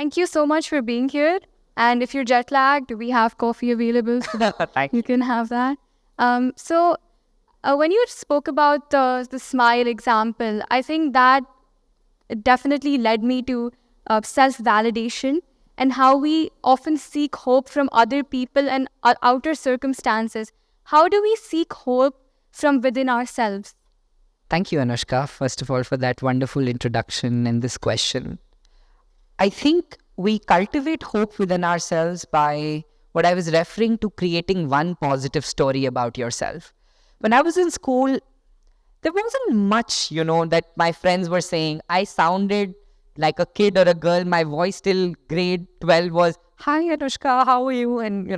Thank you so much for being here. And if you're jet lagged, we have coffee available. So Thank you can have that. When you spoke about the smile example, I think that definitely led me to self-validation and how we often seek hope from other people and outer circumstances. How do we seek hope from within ourselves? Thank you, Anoushka, first of all, for that wonderful introduction and this question. I think we cultivate hope within ourselves by what I was referring to, creating one positive story about yourself. When I was in school, there wasn't much, that my friends were saying. I sounded like a kid or a girl. My voice till grade 12 was, "Hi, Anoushka, how are you?" And,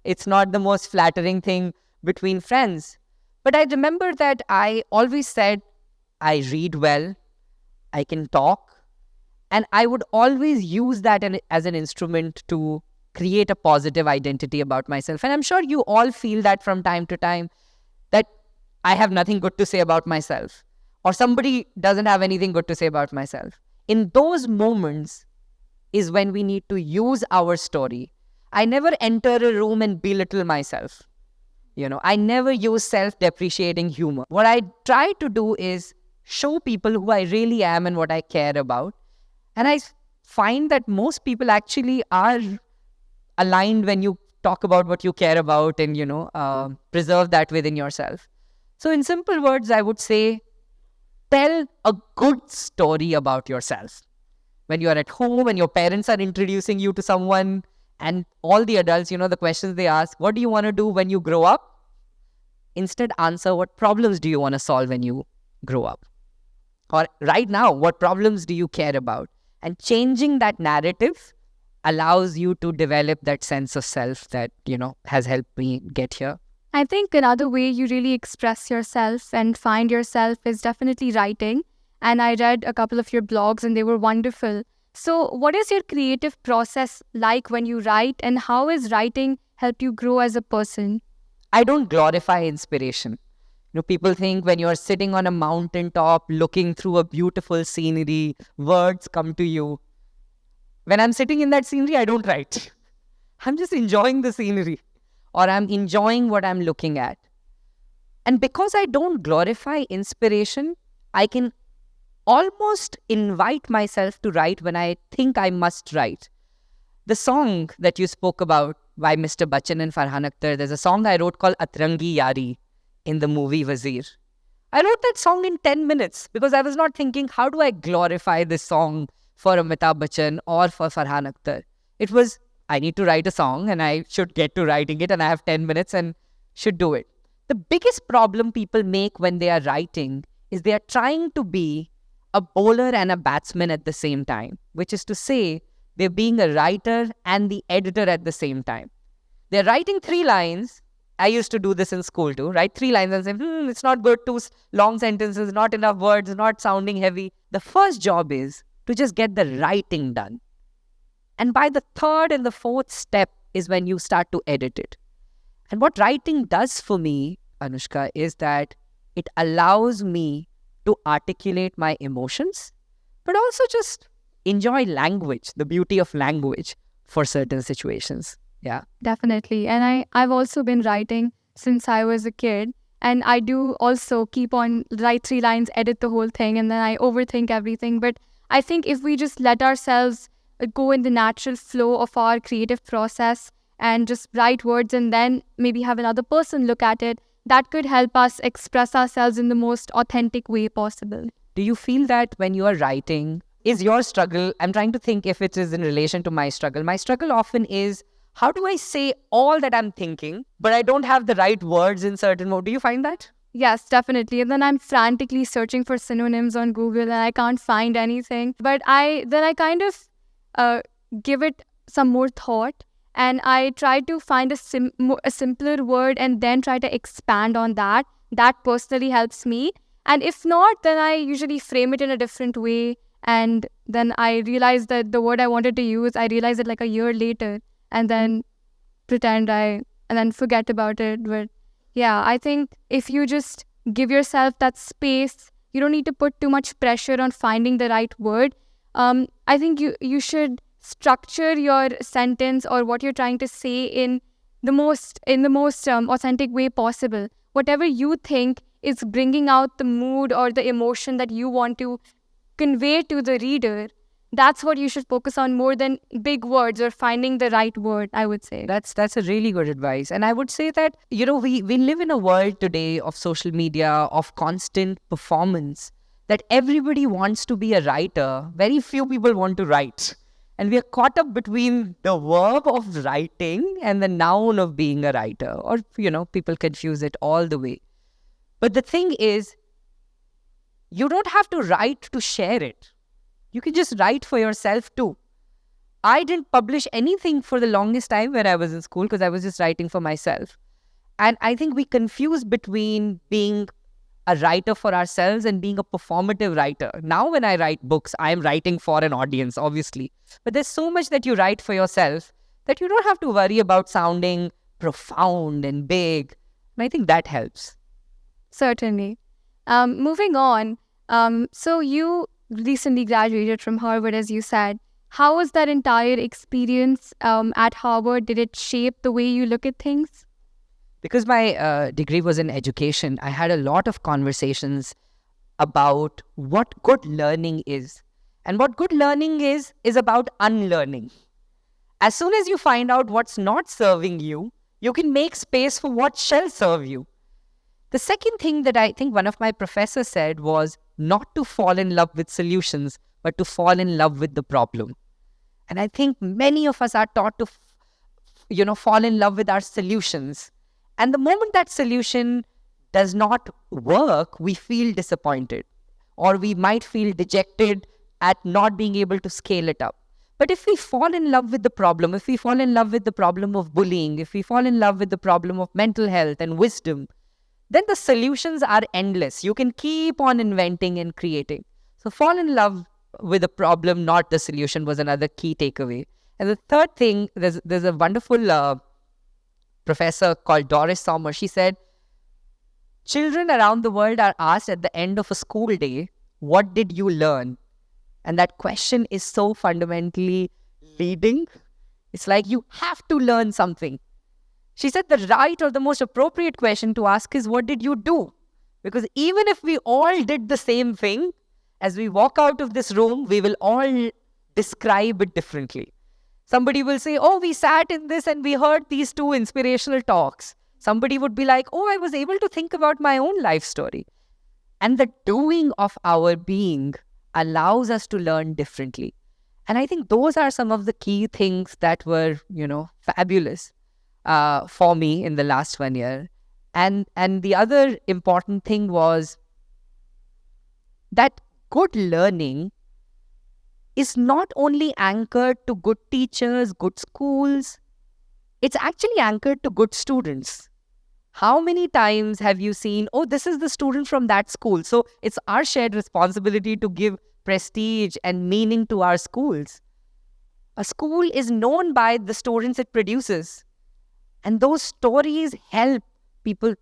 it's not the most flattering thing between friends. But I remember that I always said, I read well, I can talk, and I would always use that as an instrument to create a positive identity about myself. And I'm sure you all feel that from time to time, that I have nothing good to say about myself, or somebody doesn't have anything good to say about myself. In those moments is when we need to use our story. I never enter a room and belittle myself. I never use self-depreciating humor. What I try to do is show people who I really am and what I care about. And I find that most people actually are aligned when you talk about what you care about and, preserve that within yourself. So in simple words, I would say, tell a good story about yourself. When you are at home and your parents are introducing you to someone, and all the adults, the questions they ask, what do you want to do when you grow up? Instead, answer, what problems do you want to solve when you grow up? Or right now, what problems do you care about? And changing that narrative allows you to develop that sense of self that, has helped me get here. I think another way you really express yourself and find yourself is definitely writing. And I read a couple of your blogs and they were wonderful. So what is your creative process like when you write, and how has writing helped you grow as a person? I don't glorify inspiration. People think when you're sitting on a mountaintop, looking through a beautiful scenery, words come to you. When I'm sitting in that scenery, I don't write. I'm just enjoying the scenery, or I'm enjoying what I'm looking at. And because I don't glorify inspiration, I can almost invite myself to write when I think I must write. The song that you spoke about by Mr. Bachchan and Farhan Akhtar, there's a song I wrote called Atrangi Yari in the movie Wazir. I wrote that song in 10 minutes because I was not thinking, how do I glorify this song for Amitabh Bachchan or for Farhan Akhtar? It was, I need to write a song and I should get to writing it and I have 10 minutes and should do it. The biggest problem people make when they are writing is they are trying to be a bowler and a batsman at the same time, which is to say they're being a writer and the editor at the same time. They're writing 3 lines. I used to do this in school too, write 3 lines and say, it's not good, 2 long sentences, not enough words, not sounding heavy. The first job is to just get the writing done. And by the 3rd and the 4th step is when you start to edit it. And what writing does for me, Anoushka, is that it allows me to articulate my emotions, but also just enjoy language, the beauty of language for certain situations. Yeah. Definitely. And I've also been writing since I was a kid. And I do also keep on write 3 lines, edit the whole thing, and then I overthink everything. But I think if we just let ourselves go in the natural flow of our creative process and just write words and then maybe have another person look at it, that could help us express ourselves in the most authentic way possible. Do you feel that when you are writing, is your struggle, I'm trying to think if it is in relation to my struggle. My struggle often is, how do I say all that I'm thinking, but I don't have the right words in certain mode? Do you find that? Yes, definitely. And then I'm frantically searching for synonyms on Google and I can't find anything. But I kind of give it some more thought. And I try to find a simpler word and then try to expand on that. That personally helps me. And if not, then I usually frame it in a different way. And then I realize that the word I wanted to use, I realize it like a year later. And then and then forget about it. But yeah, I think if you just give yourself that space, you don't need to put too much pressure on finding the right word. I think you should structure your sentence or what you're trying to say in the most authentic way possible. Whatever you think is bringing out the mood or the emotion that you want to convey to the reader, that's what you should focus on more than big words or finding the right word, I would say. That's a really good advice. And I would say that, we live in a world today of social media, of constant performance, that everybody wants to be a writer. Very few people want to write. And we are caught up between the verb of writing and the noun of being a writer. Or, people confuse it all the way. But the thing is, you don't have to write to share it. You can just write for yourself too. I didn't publish anything for the longest time when I was in school because I was just writing for myself. And I think we confuse between being a writer for ourselves and being a performative writer. Now when I write books, I'm writing for an audience, obviously. But there's so much that you write for yourself that you don't have to worry about sounding profound and big. And I think that helps. Certainly. Moving on, so you recently graduated from Harvard, as you said. How was that entire experience at Harvard? Did it shape the way you look at things? Because my degree was in education, I had a lot of conversations about what good learning is. And what good learning is about unlearning. As soon as you find out what's not serving you, you can make space for what shall serve you. The second thing that I think one of my professors said was not to fall in love with solutions, but to fall in love with the problem. And I think many of us are taught to, fall in love with our solutions. And the moment that solution does not work, we feel disappointed, or we might feel dejected at not being able to scale it up. But if we fall in love with the problem, if we fall in love with the problem of bullying, if we fall in love with the problem of mental health and wisdom, then the solutions are endless. You can keep on inventing and creating. So fall in love with the problem, not the solution, was another key takeaway. And the third thing, there's a wonderful professor called Doris Sommer. She said, children around the world are asked at the end of a school day, what did you learn? And that question is so fundamentally leading. It's like you have to learn something. She said the right or the most appropriate question to ask is, what did you do? Because even if we all did the same thing, as we walk out of this room, we will all describe it differently. Somebody will say, oh, we sat in this and we heard these 2 inspirational talks. Somebody would be like, oh, I was able to think about my own life story. And the doing of our being allows us to learn differently. And I think those are some of the key things that were, fabulous for me in the last 1 year. And the other important thing was that good learning is not only anchored to good teachers, good schools, it's actually anchored to good students. How many times have you seen, oh, this is the student from that school, so it's our shared responsibility to give prestige and meaning to our schools. A school is known by the students it produces. And those stories help people,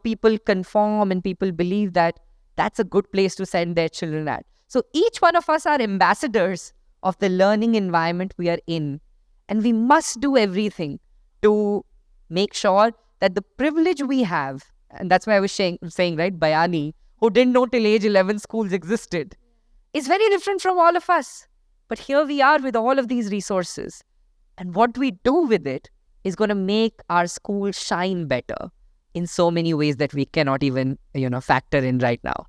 people conform and people believe that that's a good place to send their children at. So each one of us are ambassadors of the learning environment we are in. And we must do everything to make sure that the privilege we have, and that's why I was saying, right, Bayani, who didn't know till age 11 schools existed, is very different from all of us. But here we are with all of these resources. And what we do with it is going to make our school shine better in so many ways that we cannot even, factor in right now.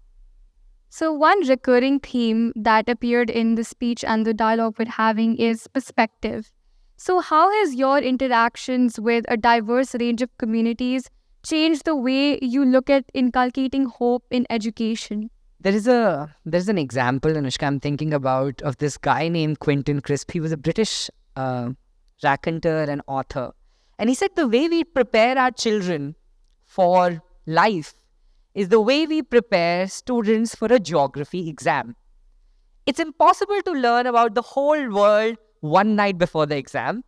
So one recurring theme that appeared in the speech and the dialogue we're having is perspective. So how has your interactions with a diverse range of communities changed the way you look at inculcating hope in education? There's an example, Anoushka, I'm thinking about, of this guy named Quentin Crisp. He was a British raconteur and author. And he said the way we prepare our children for life is the way we prepare students for a geography exam. It's impossible to learn about the whole world one night before the exam.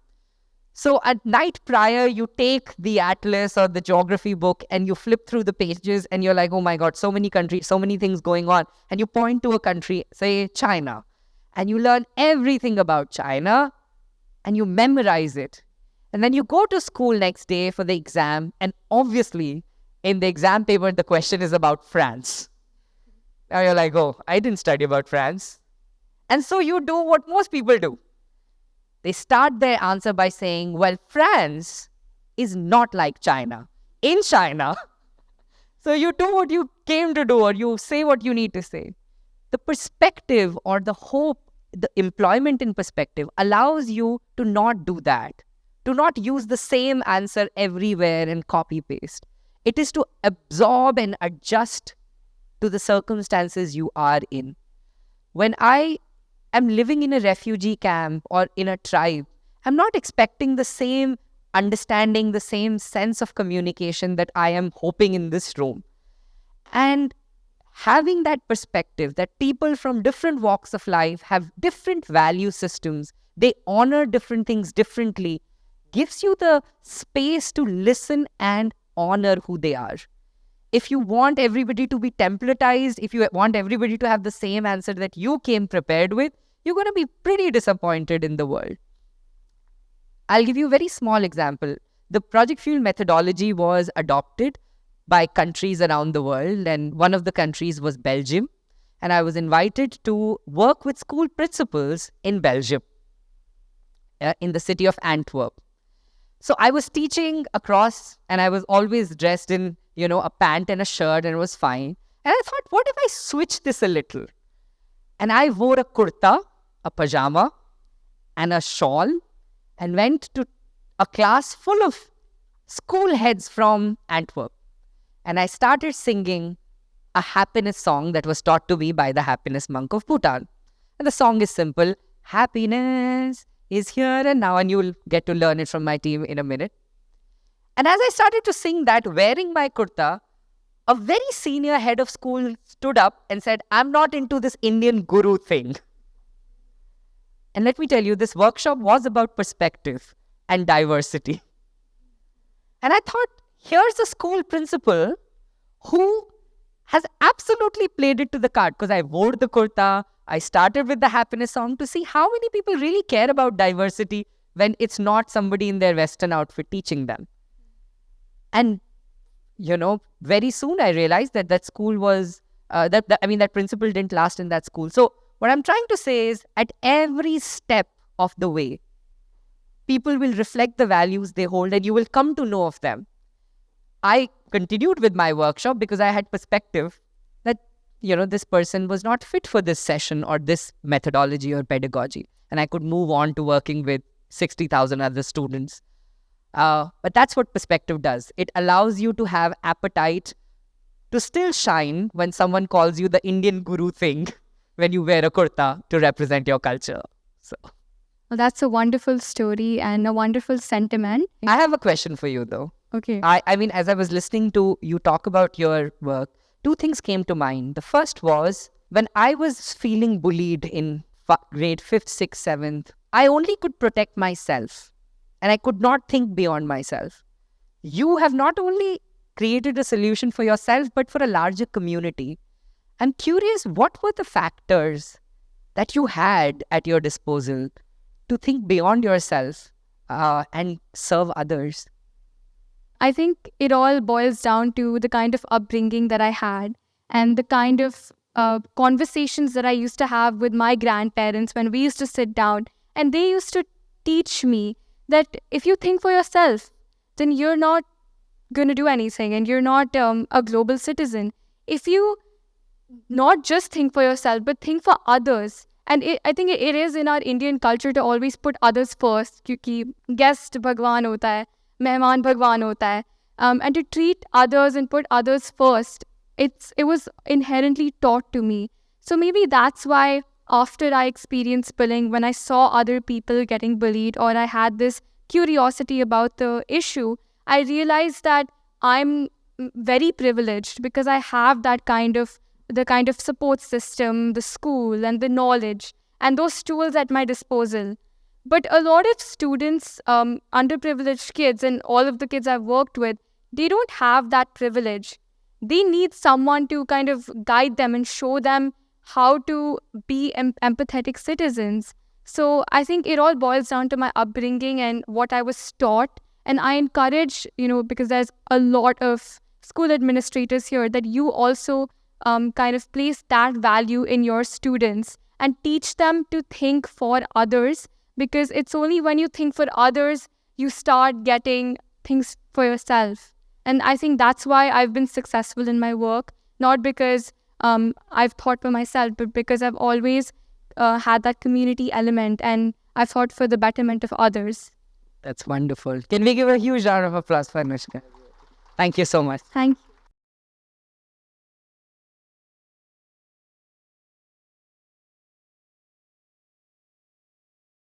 So at night prior, you take the atlas or the geography book and you flip through the pages and you're like, oh my God, so many countries, so many things going on. And you point to a country, say China, and you learn everything about China and you memorize it. And then you go to school next day for the exam, and obviously in the exam paper, the question is about France. Now you're like, oh, I didn't study about France. And so you do what most people do. They start their answer by saying, well, France is not like China. In China, so you do what you came to do, or you say what you need to say. The perspective or the hope, the employment in perspective allows you to not do that, to not use the same answer everywhere and copy paste. It is to absorb and adjust to the circumstances you are in. When I am living in a refugee camp or in a tribe, I'm not expecting the same understanding, the same sense of communication that I am hoping in this room. And having that perspective that people from different walks of life have different value systems, they honor different things differently, gives you the space to listen and honor who they are. If you want everybody to be templatized, if you want everybody to have the same answer that you came prepared with, you're going to be pretty disappointed in the world. I'll give you a very small example. The Project Fuel methodology was adopted by countries around the world, and one of the countries was Belgium. And I was invited to work with school principals in Belgium, in the city of Antwerp. So I was teaching across, and I was always dressed in, a pant and a shirt, and it was fine. And I thought, what if I switch this a little? And I wore a kurta, a pajama, and a shawl, and went to a class full of school heads from Antwerp. And I started singing a happiness song that was taught to me by the happiness monk of Bhutan. And the song is simple. Happiness is here and now. And you'll get to learn it from my team in a minute. And as I started to sing that, wearing my kurta, a very senior head of school stood up and said, I'm not into this Indian guru thing. And let me tell you, this workshop was about perspective and diversity. And I thought, here's a school principal who has absolutely played it to the card, because I wore the kurta, I started with the happiness song to see how many people really care about diversity when it's not somebody in their Western outfit teaching them. And, very soon I realized that school was, that principal didn't last in that school. So what I'm trying to say is, at every step of the way, people will reflect the values they hold and you will come to know of them. I continued with my workshop because I had perspective that, this person was not fit for this session or this methodology or pedagogy. And I could move on to working with 60,000 other students. But that's what perspective does. It allows you to have appetite to still shine when someone calls you the Indian guru thing when you wear a kurta to represent your culture. So, well, that's a wonderful story and a wonderful sentiment. I have a question for you, though. Okay. As I was listening to you talk about your work, two things came to mind. The first was, when I was feeling bullied in grade 5th, 6th, 7th, I only could protect myself and I could not think beyond myself. You have not only created a solution for yourself, but for a larger community. I'm curious, what were the factors that you had at your disposal to think beyond yourself and serve others? I think it all boils down to the kind of upbringing that I had and the kind of conversations that I used to have with my grandparents when we used to sit down, and they used to teach me that if you think for yourself, then you're not going to do anything and you're not a global citizen. If you not just think for yourself, but think for others. And I think it is in our Indian culture to always put others first, क्योंकि guest भगवान होता है, मेहमान भगवान होता है, and to treat others and put others first. It was inherently taught to me. So maybe that's why after I experienced bullying, when I saw other people getting bullied or I had this curiosity about the issue, I realized that I'm very privileged because I have the kind of support system, the school and the knowledge and those tools at my disposal. But a lot of students, underprivileged kids and all of the kids I've worked with, they don't have that privilege. They need someone to kind of guide them and show them how to be empathetic citizens. So I think it all boils down to my upbringing and what I was taught. And I encourage, because there's a lot of school administrators here, that you also kind of place that value in your students and teach them to think for others, because it's only when you think for others you start getting things for yourself. And I think that's why I've been successful in my work, not because I've thought for myself, but because I've always had that community element and I've thought for the betterment of others. That's wonderful. Can we give a huge round of applause for Anoushka? Thank you so much. Thank you.